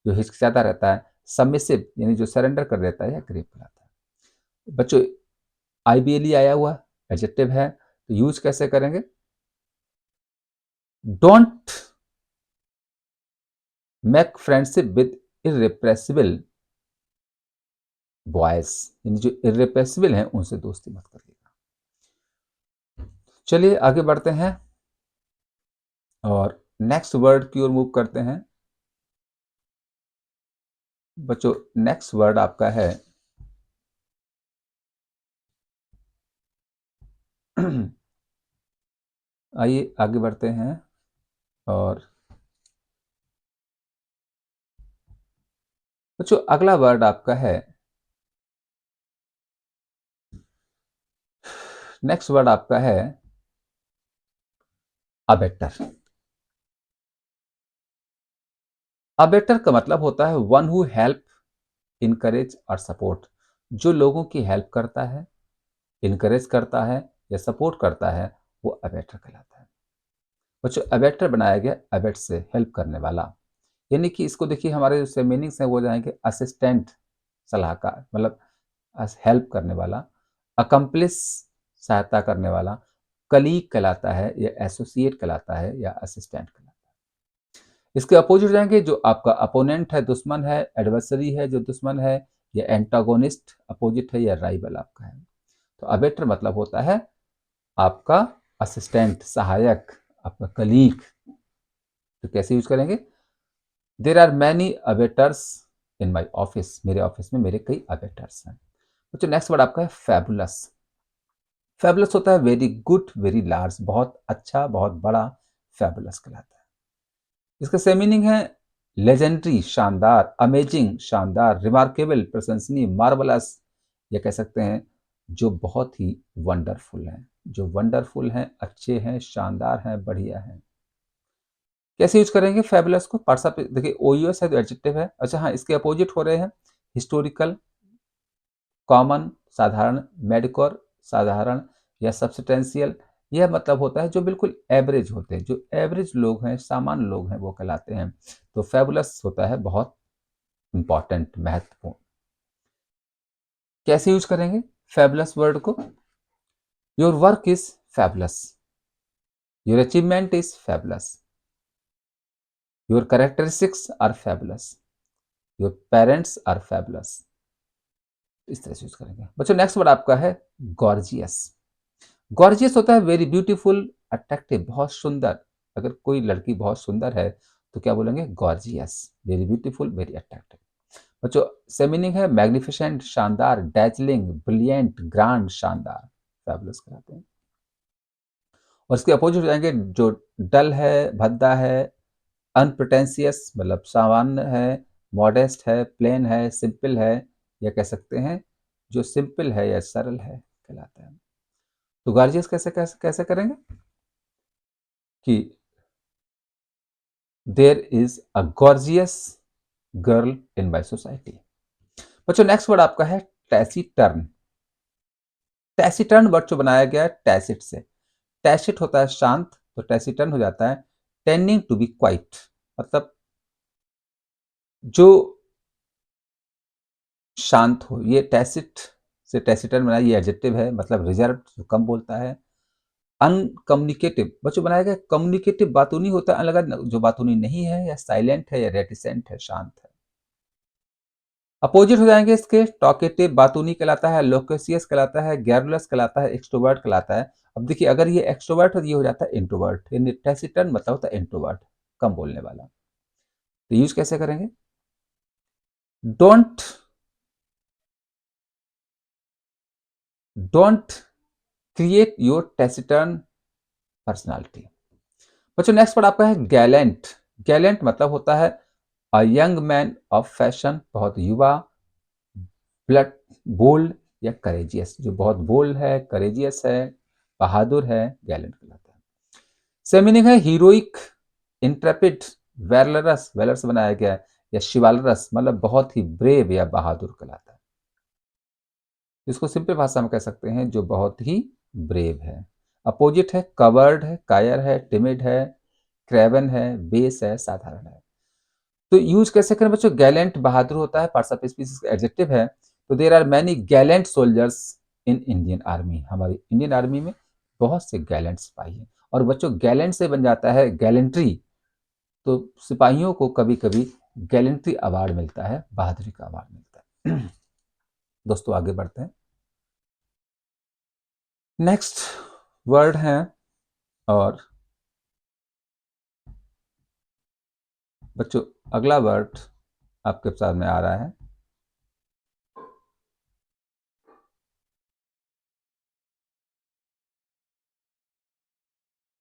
जो हिचकिचाता रहता है, सबमिसिव यानी जो सरेंडर कर देता है, या ग्रेप कहलाता है। बच्चों IBLE आया हुआ एडजेक्टिव है, तो यूज कैसे करेंगे? Don't make friendship with irrepressible boys, यानी जो इर्रेप्रेसिबल हैं उनसे दोस्ती मत करिएगा। चलिए आगे बढ़ते हैं और नेक्स्ट वर्ड की ओर मूव करते हैं। बच्चों नेक्स्ट वर्ड आपका है आइए आगे बढ़ते हैं और बच्चों अगला वर्ड आपका है, नेक्स्ट वर्ड आपका है अबेटर। अबेटर का मतलब होता है वन हु हेल्प, इनकरेज और सपोर्ट, जो लोगों की हेल्प करता है, इनकरेज करता है या सपोर्ट करता है, वो अबेटर कहलाता है। बच्चों अबेटर बनाया गया अबेट से, हेल्प करने वाला, यानी कि इसको देखिए हमारे जो मीनिंग्स हैं वो जाएंगे असिस्टेंट, सलाहकार, मतलब हेल्प करने वाला, अकम्प्लिस, सहायता करने वाला, कलीग कहलाता है या एसोसिएट कहलाता है या असिस्टेंट कहलाता है। इसके अपोजिट जाएंगे, जो आपका अपोनेंट है, दुश्मन है, एडवर्सरी है जो दुश्मन है, या एंटागोनिस्ट अपोजिट है, या राइवल आपका है। तो अबेटर मतलब होता है आपका असिस्टेंट, सहायक, आपका कलीग। तो कैसे यूज करेंगे? There are many abettors in my office, मेरे ऑफिस में मेरे कई अबेटर्स हैं। तो नेक्स्ट वर्ड आपका है फैबुलस। फैबुलस होता है वेरी गुड, वेरी लार्ज, बहुत अच्छा, बहुत बड़ा, फैबुलस कहलाता है। इसका सेम मीनिंग है लेजेंडरी, शानदार, अमेजिंग, शानदार, रिमार्केबल, प्रशंसनीय, मार्वलस, या कह सकते हैं जो बहुत ही वंडरफुल हैं, जो वंडरफुल हैं, अच्छे हैं, शानदार हैं, बढ़िया हैं। कैसे यूज करेंगे फैबुलस को? पार्ट्स ऑफ, देखिए ओयूएस है तो एडजेक्टिव है। अच्छा हाँ, इसके अपोजिट हो रहे हैं हिस्टोरिकल, कॉमन साधारण, मेडिकोर साधारण, या सब्सटेंशियल, यह मतलब होता है जो बिल्कुल एवरेज होते हैं, जो एवरेज लोग हैं, सामान्य लोग हैं, वो कहलाते हैं। तो फैबुलस होता है बहुत इंपॉर्टेंट, महत्वपूर्ण। कैसे यूज करेंगे फैबुलस वर्ड को? Your work is fabulous, your achievement is fabulous, your characteristics are fabulous, your parents are fabulous. इस तरह से यूज करेंगे। बच्चों नेक्स्ट वर्ड आपका है गॉर्जियस। गॉर्जियस होता है वेरी ब्यूटीफुल, अट्रैक्टिव, बहुत सुंदर। अगर कोई लड़की बहुत सुंदर है तो क्या बोलेंगे? Gorgeous, very beautiful, very attractive. बच्चों से मीनिंग है मैग्निफिसेंट, शानदार, डैजलिंग, ब्रिलियंट, ग्रांड, शानदार, फैबुलस कराते हैं। और इसके अपोजिट हो जाएंगे जो डल है, भद्दा है, अनप्रिटेंशियस मतलब सामान्य है, मॉडेस्ट है, प्लेन है, सिंपल है, या कह सकते हैं जो सिंपल है या सरल है कहलाता है। तो गॉर्जियस कैसे कैसे कैसे करेंगे कि there is a gorgeous girl in my society. बच्चों नेक्स्ट वर्ड आपका है टैसीटर्न। टैसीटर्न वर्ड जो बनाया गया है टैसिट से। टैसिट होता है शांत, तो टैसीटर्न हो जाता है टेंडिंग टू बी क्वाइट, मतलब जो शांत हो। ये टैसिट से टैसीटर्न बनाया, ये एडजेक्टिव है, मतलब रिजर्व, जो कम बोलता है। अनकम्युनिकेटिव बच्चों बनाया गया, कम्युनिकेटिव बातूनी होता है, अलग जो बातूनी नहीं है, या साइलेंट है, या रेटिसेंट है, शांत है। अपोजिट हो जाएंगे इसके, टॉकेटिव बातूनी कहलाता है, लोकेसियस कहलाता है, गैरुलस कहलाता है, एक्सट्रोवर्ट कहलाता है। अब देखिए अगर ये एक्सट्रोवर्ट हो तो ये हो जाता है इंट्रोवर्ट, यानी टैसिटर्न मतलब होता है इंट्रोवर्ट, कम बोलने वाला। तो यूज कैसे करेंगे? Don't don't create your taciturn personality. बच्चों नेक्स्ट वर्ड आपका है गैलेंट। गैलेंट मतलब होता है a young man of fashion, बहुत युवा, ब्लड, बोल्ड, या करेजियस, जो बहुत बोल्ड है, करेजियस है, बहादुर है, गैलेंट कहलाता है। सेम मीनिंग है हीरोइक, इंट्रेपिड, वैलरस, वैलरस बनाया गया है, या शिवालरस मतलब बहुत ही ब्रेव या बहादुर कहलाता है। इसको सिंपल भाषा में कह सकते हैं जो बहुत ही ब्रेव है। अपोजिट है कवर्ड है, कायर है, टिमिड है, क्रेवन है, बेस है, साधारण है। तो यूज कैसे करें बच्चों? गैलेंट बहादुर होता है, पार्ट्स ऑफ स्पीच एडजेक्टिव है, तो there are many gallant soldiers in Indian army, हमारी इंडियन आर्मी में बहुत से गैलेंट सिपाही हैं। और बच्चों गैलेंट से बन जाता है गैलेंट्री, तो सिपाहियों को कभी कभी गैलेंट्री अवार्ड मिलता है, बहादुरी का अवार्ड मिलता है। दोस्तों आगे बढ़ते हैं। नेक्स्ट वर्ड है, और बच्चों अगला वर्ड आपके सामने आ रहा है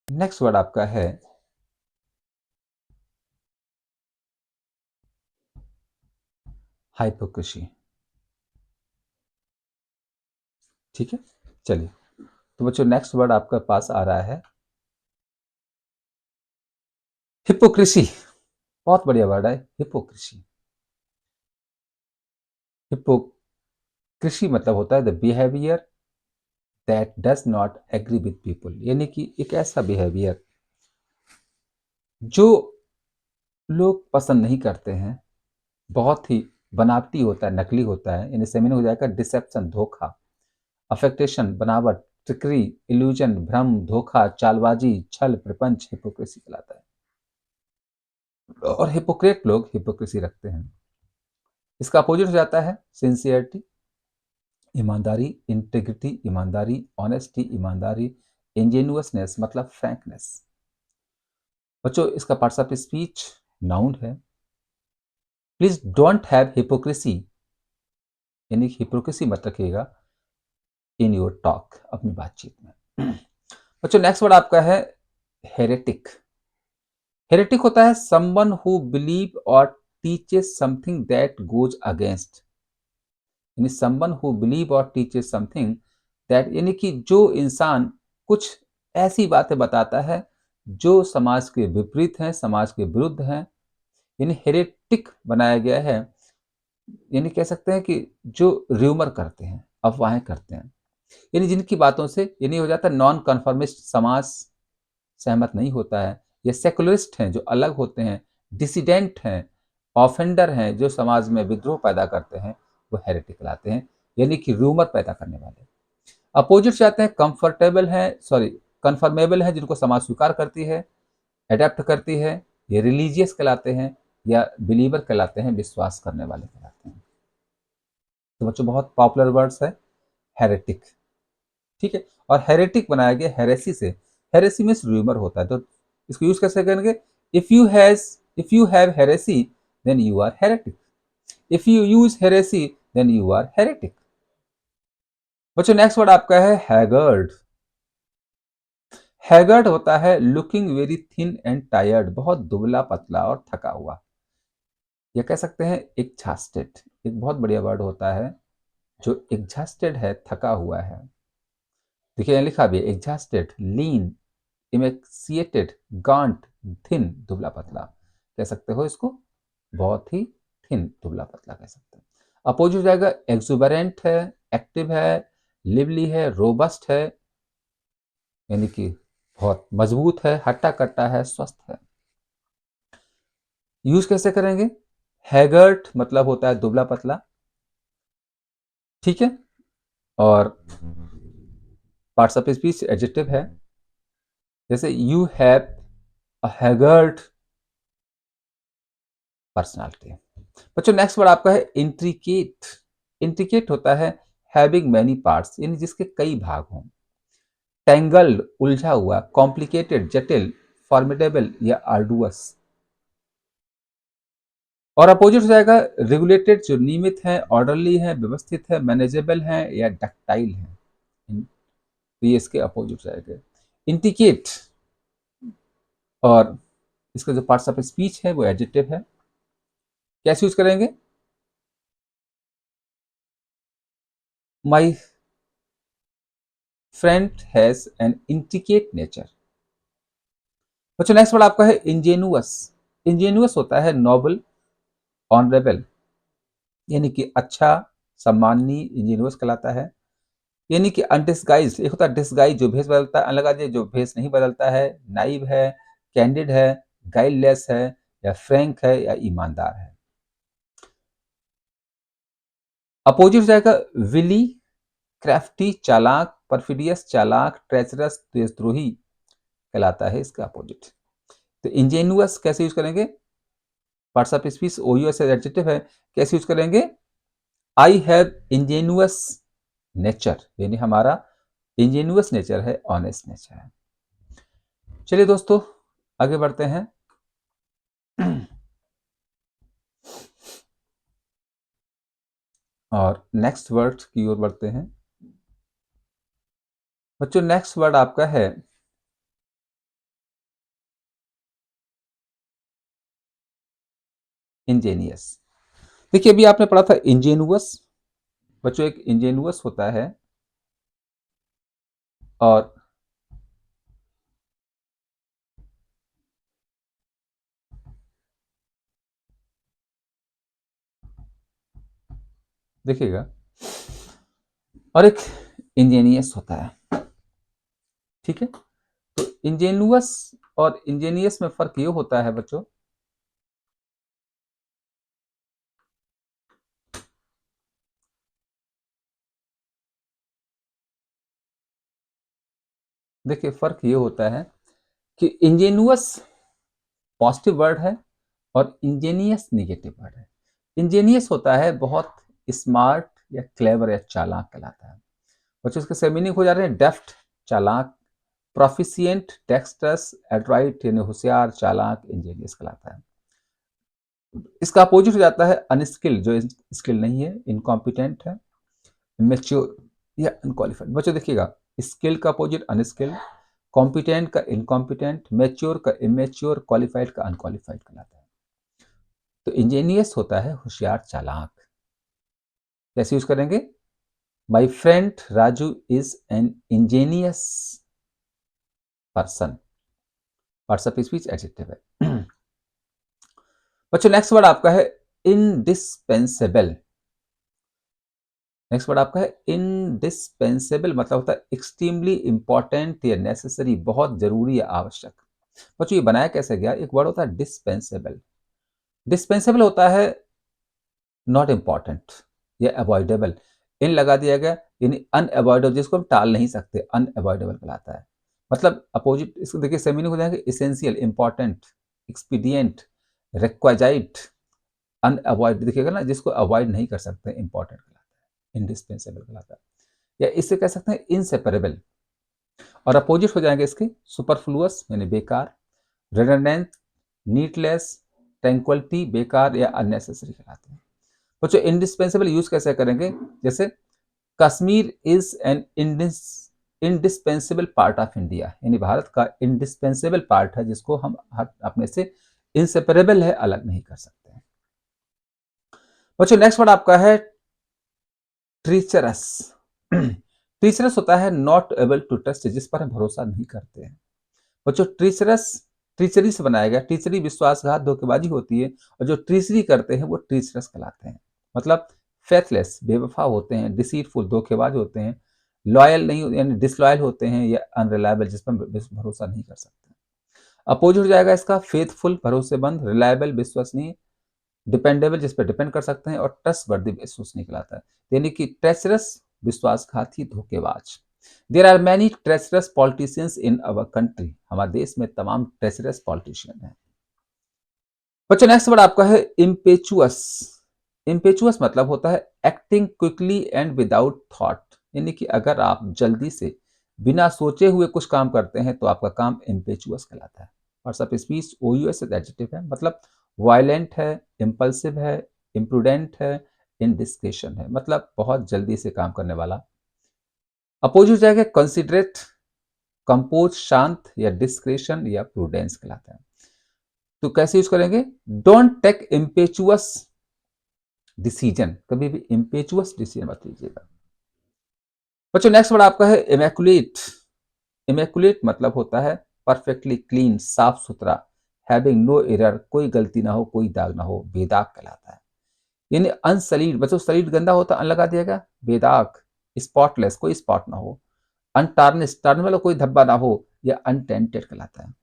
नेक्स्ट वर्ड आपका है हाइपोक्रेसी। ठीक है, चलिए, तो बच्चों नेक्स्ट वर्ड आपके पास आ रहा है हिपोक्रेसी। बहुत बढ़िया वर्ड है हिपोक्रेसी। हिपोक्रेसी मतलब होता है the behaviour that does not agree with people, यानी कि एक ऐसा बिहेवियर जो लोग पसंद नहीं करते हैं, बहुत ही बनावटी होता है, नकली होता है, यानी सेमिन हो जाएगा डिसेप्शन, धोखा, अफेक्टेशन, बनावट, ट्रिकरी, इल्यूजन, भ्रम, धोखा, चालबाजी, छल, प्रपंच, हिपोक्रेसी कहलाता है। और हिपोक्रेट लोग हिपोक्रेसी रखते हैं। इसका अपोजिट हो जाता है सिंसियरिटी, ईमानदारी, इंटेग्रिटी ईमानदारी, ऑनेस्टी ईमानदारी, इंजेन्युअसनेस मतलब फ्रैंकनेस। बच्चों इसका पार्ट्स ऑफ स्पीच नाउन है। प्लीज डोंट हैव हिपोक्रेसी, यानी हिपोक्रेसी मत रखिएगा इन योर टॉक, अपनी बातचीत में। बच्चों नेक्स्ट वर्ड आपका है हेरेटिक। हेरेटिक होता है समवन हु बिलीव और teaches something that goes against, यानी समवन हु बिलीव और टीचेस समथिंग दैट, यानी कि जो इंसान कुछ ऐसी बातें बताता है जो समाज के विपरीत हैं, समाज के विरुद्ध हैं, यानी हेरेटिक बनाया गया है। यानी कह सकते हैं कि जो र्यूमर करते हैं, अफवाहें करते हैं, यानी जिनकी बातों से यानी हो जाता है नॉन कन्फर्मिस्ट, समाज सहमत नहीं होता है, या सेकुलरिस्ट हैं जो अलग होते हैं, डिसिडेंट हैं, ऑफेंडर हैं जो समाज में विद्रोह पैदा करते हैं, वो हेरेटिक कहलाते हैं, यानी कि रूमर पैदा करने वाले। अपोजिट जाते हैं कंफर्टेबल हैं, सॉरी कन्फर्मेबल हैं, जिनको समाज स्वीकार करती है, एडेप्ट करती है, ये रिलीजियस कहलाते हैं, या बिलीवर कहलाते हैं, विश्वास करने वाले कहलाते हैं। तो बच्चों बहुत पॉपुलर वर्ड्स है हेरेटिक। ठीक है, और हेरेटिक बनाया गया हेरेसी से। हेरेसी में रूमर होता है, तो इसको यूज कैसे करेंगे? If you have heresy then you are heretic, if you use heresy then you are heretic. बच्चों नेक्स्ट वर्ड आपका है हैगर्ड। हैगर्ड होता है looking very thin and tired, बहुत दुबला पतला और थका हुआ, या कह सकते हैं एग्जॉस्टेड। एक बहुत बढ़िया वर्ड होता है जो एग्जॉस्टेड है, थका हुआ है। देखिए यहाँ लिखा भी है एग्जॉस्टेड, लीन, इमेक्सिएटेड, गांट, थिन, दुबला पतला कह सकते हो इसको, बहुत ही थिन, दुबला पतला कह सकते हैं। अपोजिट हो जाएगा एक्सुबरेंट है, एक्टिव है, लिवली है, रोबस्ट है, यानी कि बहुत मजबूत है, हट्टा कट्टा है, स्वस्थ है। यूज कैसे करेंगे? हैगर्ट मतलब होता है दुबला पतला, ठीक है, और पार्ट्स ऑफ स्पीच एडजेक्टिव है, जैसे यू हैव अ हैगर्ट पर्सनालिटी। बच्चों नेक्स्ट वर्ड आपका है इंट्रिकेट। इंट्रिकेट होता है हैविंग मैनी पार्ट्स, यानी जिसके कई भाग हों। टैंगल्ड उलझा हुआ, कॉम्प्लिकेटेड जटिल, फॉर्मिडेबल या आर्डुअस। और अपोजिट हो जाएगा रेगुलेटेड, जो नियमित है, ऑर्डरली है, व्यवस्थित है, मैनेजेबल है या डक्टाइल है। तो ये इसके अपोजिट जाएगा। इंडिकेट, और इसका जो पार्ट्स ऑफ स्पीच है वो एडजेक्टिव है। कैसे यूज करेंगे? My friend has an indicate nature. बच्चों नेक्स्ट वर्ड आपका है इंजेनुअस। इंजेनुअस होता है नोबल, ऑनरेबल, यानी कि अच्छा, सम्माननीय, इंजेनुअस कहलाता है। यानी कि अनडिस्गाइज, एक होता है डिस्गाइज जो भेष बदलता है, अलग आदमी जो भेष नहीं बदलता है, नाइव है, कैंडिड है, गाइडलेस है, या फ्रैंक है, या ईमानदार है। अपोजिट हो जाएगा विली, क्राफ्टी चालाक, परफिडियस चालाक, ट्रेचरस देशद्रोही कहलाता है इसका अपोजिट। तो इंजेनुअस कैसे यूज करेंगे, पार्ट्स ऑफ स्पीच ओयूएस एडजेक्टिव है, कैसे यूज करेंगे, आई हैव इंजेनुअस नेचर, यानी हमारा इंजेनुअस नेचर है, ऑनेस्ट नेचर है। चलिए दोस्तों आगे बढ़ते हैं। और नेक्स्ट वर्ड की ओर बढ़ते हैं। बच्चों नेक्स्ट वर्ड आपका है इंजेनियस। देखिए अभी आपने पढ़ा था इंजेनुअस, बच्चों एक इंजेनुअस होता है और देखिएगा, और एक इंजेनियस होता है, ठीक है। तो इंजेनुअस और इंजेनियस में फर्क ये होता है बच्चों, देखिए फर्क ये होता है कि इंजेनुअस पॉजिटिव वर्ड है और इंजेनियस निगेटिव वर्ड है। इंजेनियस होता है बहुत स्मार्ट या क्लेवर या चालाक कहलाता है बच्चों। इसके से मीनिंग हो जा रहे हैं डेफ्ट, चालाक, प्रोफिशिएंट, डेक्स्ट्रस, एडराइट यानी होशियार, चालाक, इंजीनियस कहलाता है। इसका अपोजिट हो जाता है अनस्किल्ड, जो स्किल नहीं है, इनकॉम्पिटेंट है, इमेच्योर या अनक्वालिफाइड। बच्चों देखिएगा, स्किल का अपोजिट अनस्किल्ड, कॉम्पिटेंट का इनकॉम्पिटेंट, मैच्योर का इमेच्योर, क्वालिफाइड का अनक्वालिफाइड कहलाता है। तो इंजीनियस होता है होशियार, चालाक। कैसे यूज करेंगे, my friend Raju is an Angénieux person, parts of speech adjective है। बच्चों नेक्स्ट वर्ड आपका है इनडिस्पेंसेबल। नेक्स्ट वर्ड आपका है इनडिस्पेंसेबल, मतलब होता है एक्सट्रीमली इंपॉर्टेंट या नेसेसरी, बहुत जरूरी या आवश्यक। बच्चों ये बनाया कैसे गया, एक वर्ड होता है डिस्पेंसेबल। डिस्पेंसेबल होता है नॉट इंपॉर्टेंट या अवॉइडेबल, इन लगा दिया गया, यानी अनअवॉइडेबल, जिसको हम टाल नहीं सकते, अनअवॉइडेबल कहलाता है। मतलब अपोजिट इसको देखिए सेमिनिंग हो जाएंगे, इसेंशियल, इंपॉर्टेंट, एक्सपीडियंट, रिक्वाइजाइट, अनअवॉइड देखिएगा ना, जिसको अवॉइड नहीं कर सकते, इंपॉर्टेंट कहलाता है, इंडिस्पेंसेबल कहलाता है, या इससे कह सकते हैं इनसेपरेबल। और अपोजिट हो जाएंगे इसके सुपरफ्लुअस यानी बेकार, रिडंडेंट, नीडलेस, ट्रैंक्विलिटी बेकार या अननेसेसरी कहलाते हैं। बच्चों इंडिस्पेंसेबल यूज कैसे करेंगे, जैसे Kashmir is an indispensable part of India, यानी भारत का इंडिस्पेंसेबल पार्ट है, जिसको हम अपने से इनसेपरेबल है, अलग नहीं कर सकते हैं। बच्चों नेक्स्ट वर्ड आपका है ट्रीचरस। ट्रीचरस होता है नॉट एबल टू ट्रस्ट, जिस पर हम भरोसा नहीं करते हैं। बच्चों ट्रीचरस ट्रीचरी से बनाया गया, ट्रीचरी विश्वासघात, धोखेबाजी होती है, और जो ट्रीचरी करते हैं वो ट्रीचरस कहलाते हैं। मतलब फेथलेस, बेवफा होते हैं, डिसीटफुल, धोखेबाज होते हैं, लॉयल नहीं यानी डिसलॉयल होते हैं, या अनरिलायबल, जिस पर भरोसा नहीं कर सकते। अपोजिट हो जाएगा इसका फेथफुल, भरोसेमंद, रिलायबल, विश्वसनीय, डिपेंडेबल, जिस पर डिपेंड कर सकते हैं, और ट्रस्ट वर्दी विश्वसनीय कहलाता है, यानी कि ट्रेचरस विश्वासघाती, धोखेबाज। There are many treacherous politicians in our country, हमारे देश में तमाम ट्रेचरस पॉलिटिशियन हैं। बच्चों नेक्स्ट वर्ड आपका है इम्पेचुअस। इम्पेचुअस मतलब होता है acting quickly and without thought, यानी कि अगर आप जल्दी से बिना सोचे हुए कुछ काम करते हैं तो आपका काम इम्पेचुअस कहलाता है। और सब स्पीच ओयूएस एडजेक्टिव है, मतलब वायलेंट है, इम्पल्सिव है, इम्प्रूडेंट है, इनडिस्क्रेशन है, मतलब बहुत जल्दी से काम करने वाला। अपोजिट हो जाएगा कंसिडरेट, कंपोज, शांत, या डिस्क्रेशन या प्रूडेंस कहलाता है। तो कैसे यूज करेंगे, डोंट टेक इम्पेचुअस डिसीजन, कभी भी इम्पेचुअस डिसीजन मत लीजिएगा। बच्चों नेक्स्ट वर्ड आपका है इमैकुलेट। इमैकुलेट मतलब होता है परफेक्टली क्लीन, साफ सुथरा, हैविंग नो एरर, कोई गलती ना हो, कोई दाग ना हो, बेदाग कहलाता है। यानी अनसलीड, बच्चों सलीड गंदा होता है, अन लगा दिया गया, बेदाग, स्पॉटलेस, कोई स्पॉट ना हो, अनटार्निश, टार्निश वाला कोई धब्बा ना हो, या अनटेंटेड कहलाता है,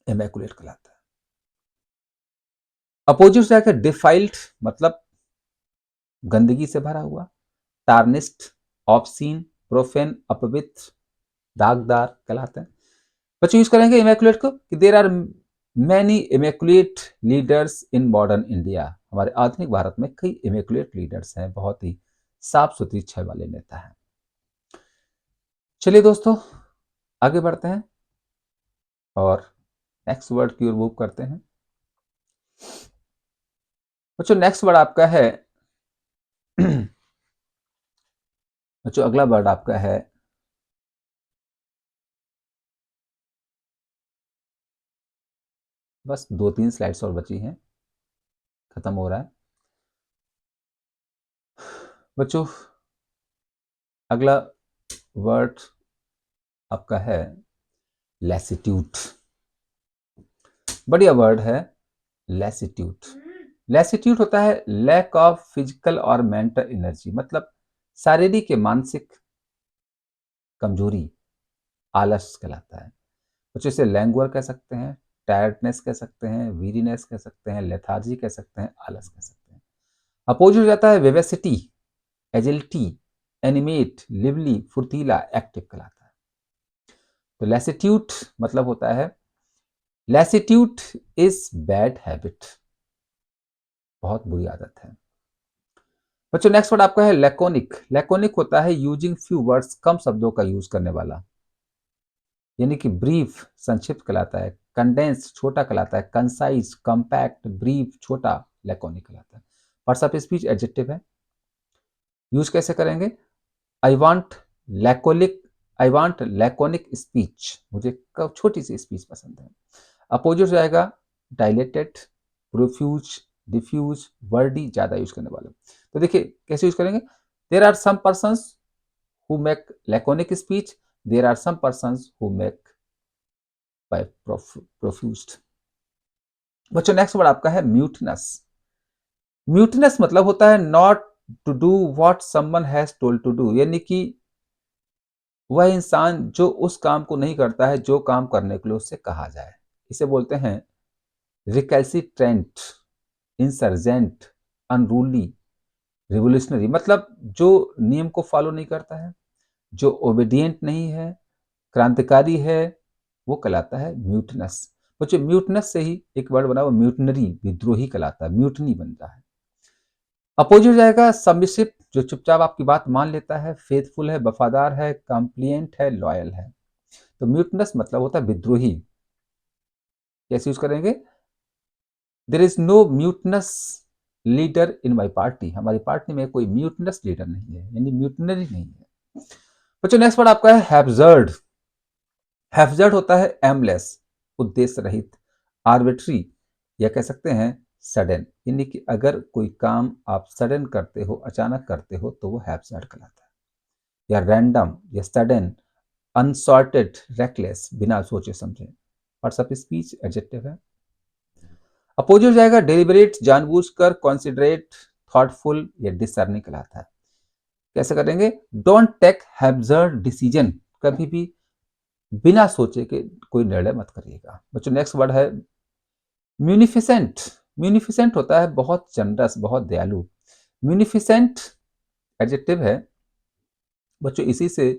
इमैकुलेट कहलाता है। अपोजिट से डिफाइल्ड मतलब गंदगी से भरा हुआ, टार्निस्ड, ऑब्सीन, प्रोफेन, अपवित्र, दागदार कहलाते हैं। बच्चों यूज करेंगे इमैकुलेट को कि there are many immaculate leaders in modern India. हमारे आधुनिक भारत में कई इमैकुलेट लीडर्स हैं, बहुत ही साफ सुथरी छवि वाले नेता हैं। चलिए दोस्तों आगे बढ़ते हैं और नेक्स्ट वर्ड की ओर मूव करते हैं। बच्चों नेक्स्ट वर्ड आपका है बच्चों अगला वर्ड आपका है बस 2-3 स्लाइड्स और बची हैं, खत्म हो रहा है। बच्चों अगला वर्ड आपका है लैसिट्यूड। बढ़िया वर्ड है लैसिट्यूड। लैसिट्यूड होता है लैक ऑफ फिजिकल और मेंटल एनर्जी, मतलब शारीरिक या मानसिक कमजोरी, आलस कहलाता है। कुछ इसे लैंगुअर कह सकते हैं, टायर्डनेस कह सकते हैं, वीरीनेस कह सकते हैं, लेथार्जी कह सकते हैं, आलस कह सकते हैं। अपोजिट हो जाता है विवेसिटी, एजिलिटी, एनिमेट, लिवली, फुर्तीला, एक्टिव कहलाता है। तो लैसिट्यूड मतलब होता है लैसिट्यूड इज बैड हैबिट, बहुत बुरी आदत है। बच्चों नेक्स्ट वर्ड आपका है लैकोनिक। लैकोनिक होता है यूजिंग फ्यू वर्ड्स, कम शब्दों का यूज करने वाला, यानी कि ब्रीफ संक्षिप्त कहलाता है, कंडेंस्ड छोटा कहलाता है, कंसाइज, कॉम्पैक्ट, ब्रीफ छोटा, लैकोनिक कहलाता है। पार्ट्स ऑफ स्पीच एडजेक्टिव है। यूज कैसे करेंगे? I want laconic, I want laconic speech, मुझे छोटी सी स्पीच पसंद है। अपोजिट हो जाएगा डायलेटेड, प्रोफ्यूज, डिफ्यूज, वर्डी, ज्यादा यूज करने वाला। तो देखिए कैसे यूज करेंगे। There are some persons who make laconic speech, there are some persons who make by profused. बच्चों नेक्स्ट वर्ड आपका है म्यूटनस। म्यूटनस मतलब होता है not to do what someone has told to do, यानी कि वह इंसान जो उस काम को नहीं करता है जो काम करने के लिए उससे कहा जाए। इसे बोलते हैं रिकैल्सिट्रेंट, इंसर्जेंट, अनरूली, रिवोल्यूशनरी, मतलब जो नियम को फॉलो नहीं करता है, जो ओबीडियंट नहीं है, क्रांतिकारी है, वो कहलाता है म्यूटनस। बच्चों म्यूटनस से ही एक वर्ड बना हुआ म्यूटनरी, विद्रोही कहलाता है, म्यूटनी बन रहा है। अपोजिट हो जाएगा सबमिसिव, जो चुपचाप आपकी बात मान लेता है, फेथफुल है, वफादार है, कॉम्प्लिएंट है, लॉयल है। तो म्यूटनस मतलब होता है विद्रोही। कैसे यूज करेंगे? There is no mutinous leader in my party, हमारी पार्टी में कोई म्यूटनस लीडर नहीं है, यानी म्यूटनरी नहीं है। बच्चों नेक्स्ट वर्ड आपका है हैब्सर्ड। हैब्सर्ड होता है एमलेस, उद्देश्य रहित, आर्बिट्री, या कह सकते हैं सडन, यानी कि अगर कोई काम आप सडन करते हो, अचानक करते हो, तो वो हैब्सर्ड कहलाता है। या रैंडम, या सडन, अनसॉर्टेड, रेकलेस, बिना सोचे समझे। पार्ट्स ऑफ स्पीच एडजेक्टिव है। अपोजिट हो जाएगा डेलिबरेट, जानबूझकर, कॉन्सिडरेट, थॉटफुल, या डिसर्निंग कहलाता है। कैसे करेंगे? डोंट टेक हैब्सर्ड डिसीजन, कभी भी बिना सोचे के कोई निर्णय मत करिएगा। बच्चों नेक्स्ट वर्ड है म्यूनिफिसेंट। म्यूनिफिसेंट होता है बहुत जनरस, बहुत दयालु। म्यूनिफिसेंट एडजेक्टिव है। बच्चों इसी से